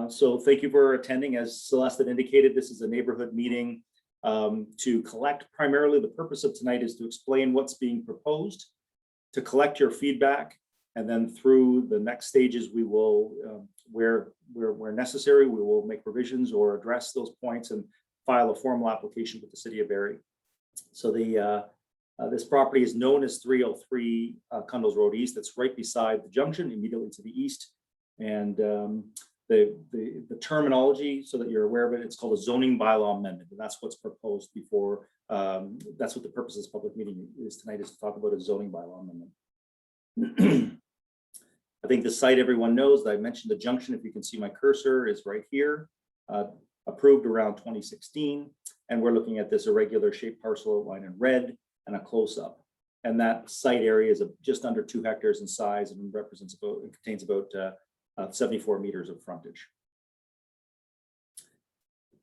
So thank you for attending. As Celeste had indicated, this is a neighborhood meeting to collect. Primarily, the purpose of tonight is to explain what's being proposed, to collect your feedback, and then through the next stages, we will, where necessary, we will make revisions or address those points and file a formal application with the City of Barrie. So this property is known as 303 Cundles Road East. That's right beside the junction, immediately to the east. And the terminology, so that you're aware of it, it's called a zoning bylaw amendment, and that's what's proposed before. That's what the purpose of this public meeting is tonight, is to talk about a zoning bylaw amendment. I think the site everyone knows that I mentioned. The junction, if you can see my cursor, is right here, approved around 2016, and we're looking at this irregular shaped parcel outlined in red and a close-up. And that site area is just under 2 hectares in size and represents about, it contains about 74 meters of frontage.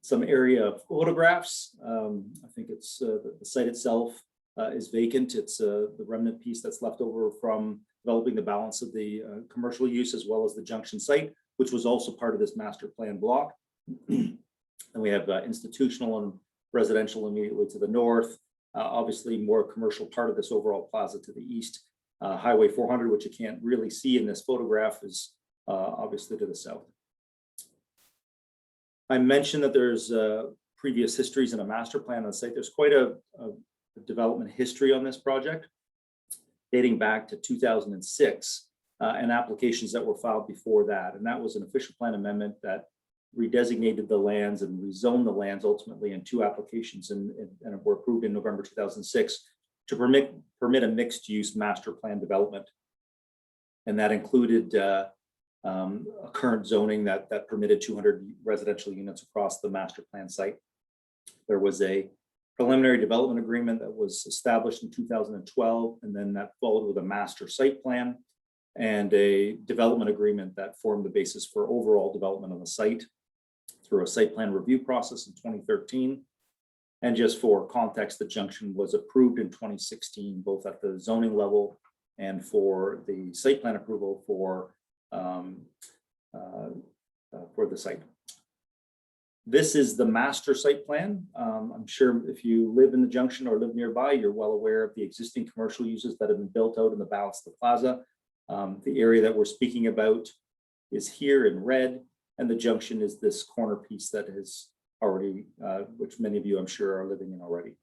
Some area photographs. I think it's the site itself is vacant. It's the remnant piece that's left over from developing the balance of the commercial use, as well as the junction site, which was also part of this master plan block. And we have institutional and residential immediately to the north. Obviously, more commercial part of this overall plaza to the east. Highway 400, which you can't really see in this photograph, is obviously to the south. I mentioned that there's previous histories and a master plan on the site. There's quite a development history on this project, dating back to 2006, and applications that were filed before that. And that was an official plan amendment that redesignated the lands and rezoned the lands ultimately in 2 applications, and were approved in November 2006 to permit a mixed use master plan development. And that included a current zoning that permitted 200 residential units across the master plan site. There was a preliminary development agreement that was established in 2012, and then that followed with a master site plan and a development agreement that formed the basis for overall development on the site through a site plan review process in 2013. And just for context, the junction was approved in 2016, both at the zoning level and for the site plan approval for the site. This is the master site plan. I'm sure if you live in the junction or live nearby, you're well aware of the existing commercial uses that have been built out in the balance of the plaza. The area that we're speaking about is here in red, and the junction is this corner piece that is already, which many of you I'm sure are living in already.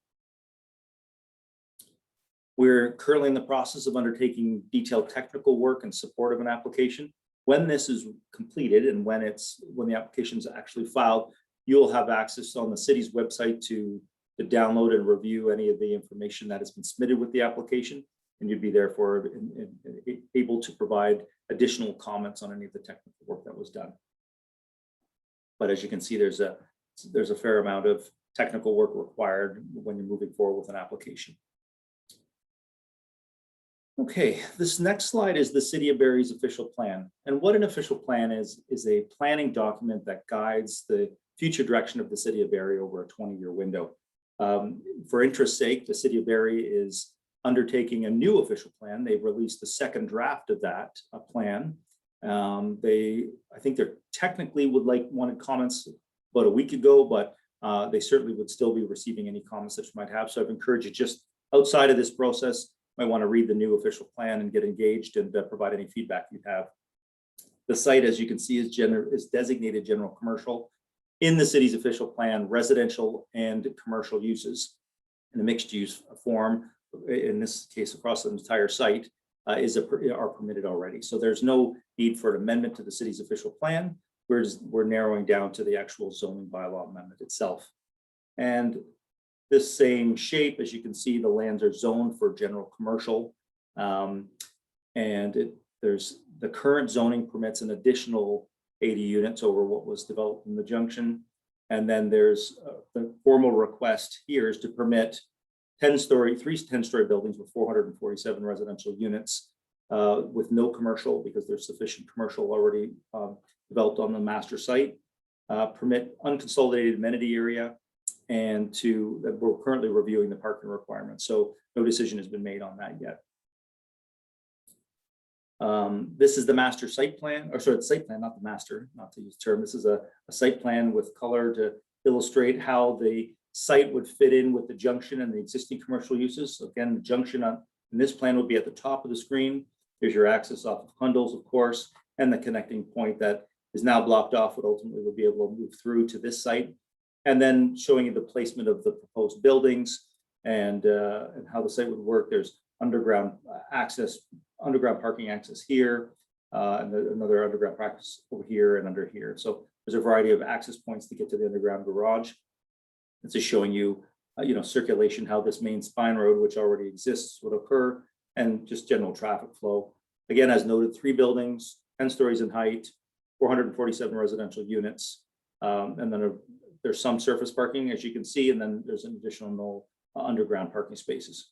We're currently in the process of undertaking detailed technical work in support of an application. When this is completed and when the application is actually filed, you'll have access on the city's website to download and review any of the information that has been submitted with the application, and you'd be therefore able to provide additional comments on any of the technical work that was done. But as you can see, there's a fair amount of technical work required when you're moving forward with an application. Okay, this next slide is the City of Barrie's official plan. And what an official plan is a planning document that guides the future direction of the City of Barrie over a 20-year window. For interest's sake, the City of Barrie is undertaking a new official plan. They've released the second draft of that plan. I think they technically wanted comments about a week ago, but they certainly would still be receiving any comments that you might have. So I've encouraged you, just outside of this process, might want to read the new official plan and get engaged and provide any feedback you have. The site, as you can see, is designated general commercial. In the city's official plan, residential and commercial uses in a mixed use form, in this case across the entire site, are permitted already. So there's no need for an amendment to the city's official plan. We're narrowing down to the actual zoning bylaw amendment itself. And this same shape, as you can see, the lands are zoned for general commercial. There's the current zoning permits an additional 80 units over what was developed in the junction. And then there's the formal request here is to permit 3 10-story buildings with 447 residential units with no commercial, because there's sufficient commercial already developed on the master site. Permit unconsolidated amenity area, and we're currently reviewing the parking requirements. So no decision has been made on that yet. This is the master site plan, or sorry, the site plan, not the master, not to use the term. This is a site plan with color to illustrate how the site would fit in with the junction and the existing commercial uses. So again, the junction in this plan will be at the top of the screen. There's your access off of Cundles, of course, and the connecting point that is now blocked off, but ultimately will be able to move through to this site. And then showing you the placement of the proposed buildings and how the site would work. There's underground access, underground parking access here, and another underground practice over here and under here. So there's a variety of access points to get to the underground garage. It's just showing you, circulation, how this main spine road, which already exists, would occur, and just general traffic flow. Again, as noted, 3 buildings, 10 stories in height, 447 residential units, and then there's some surface parking, as you can see, and then there's an additional underground parking spaces.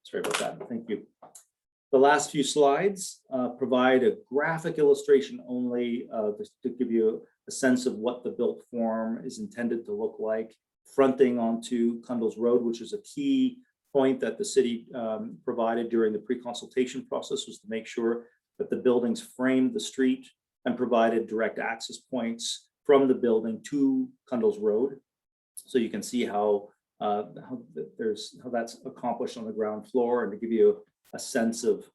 Sorry about that. Thank you. The last few slides provide a graphic illustration only just to give you a sense of what the built form is intended to look like, fronting onto Cundles Road, which is a key point that the city provided during the pre-consultation process, was to make sure that the buildings framed the street and provided direct access points from the building to Cundles Road. So you can see how that's accomplished on the ground floor, and to give you a sense of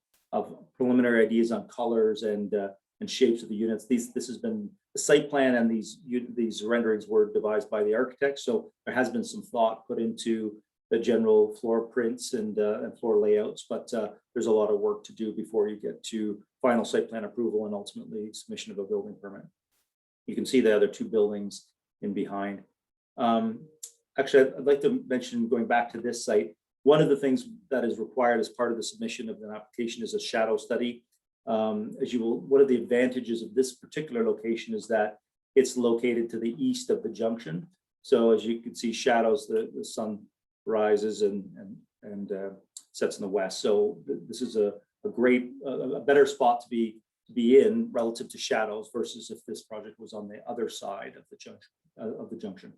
preliminary ideas on colors and shapes of the units. This has been the site plan, and these renderings were devised by the architect. So there has been some thought put into the general floor prints and floor layouts, but there's a lot of work to do before you get to final site plan approval and ultimately submission of a building permit. You can see the other 2 buildings in behind. Actually, I'd like to mention, going back to this site, one of the things that is required as part of the submission of an application is a shadow study. One of the advantages of this particular location is that it's located to the east of the junction. So as you can see, shadows, the sun rises and sets in the west. So this is a better spot to be in relative to shadows versus if this project was on the other side of the junction.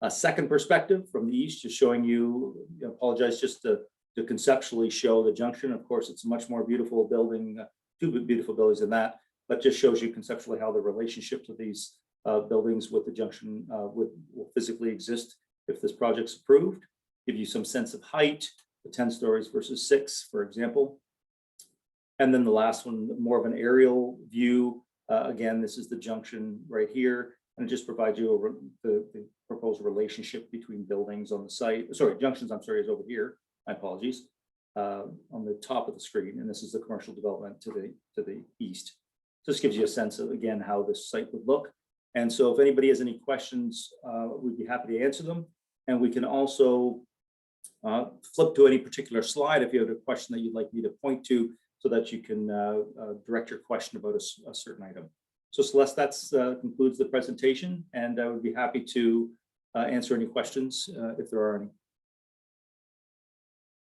A second perspective from the east, just showing you, I apologize, just to conceptually show the junction. Of course, it's a much more beautiful building, 2 beautiful buildings than that, but just shows you conceptually how the relationships of these buildings with the junction will physically exist if this project's approved. Give you some sense of height, the 10 stories versus 6, for example. And then the last one, more of an aerial view. Again, this is the junction right here, and it just provides you the proposed relationship between buildings on the site. Sorry, junctions, I'm sorry, is over here. My apologies. On the top of the screen, and this is the commercial development to the east. This gives you a sense of, again, how this site would look. And so if anybody has any questions, we'd be happy to answer them. And we can also flip to any particular slide if you have a question that you'd like me to point to, so that you can direct your question about a certain item. So Celeste, that concludes the presentation, and I would be happy to answer any questions if there are any.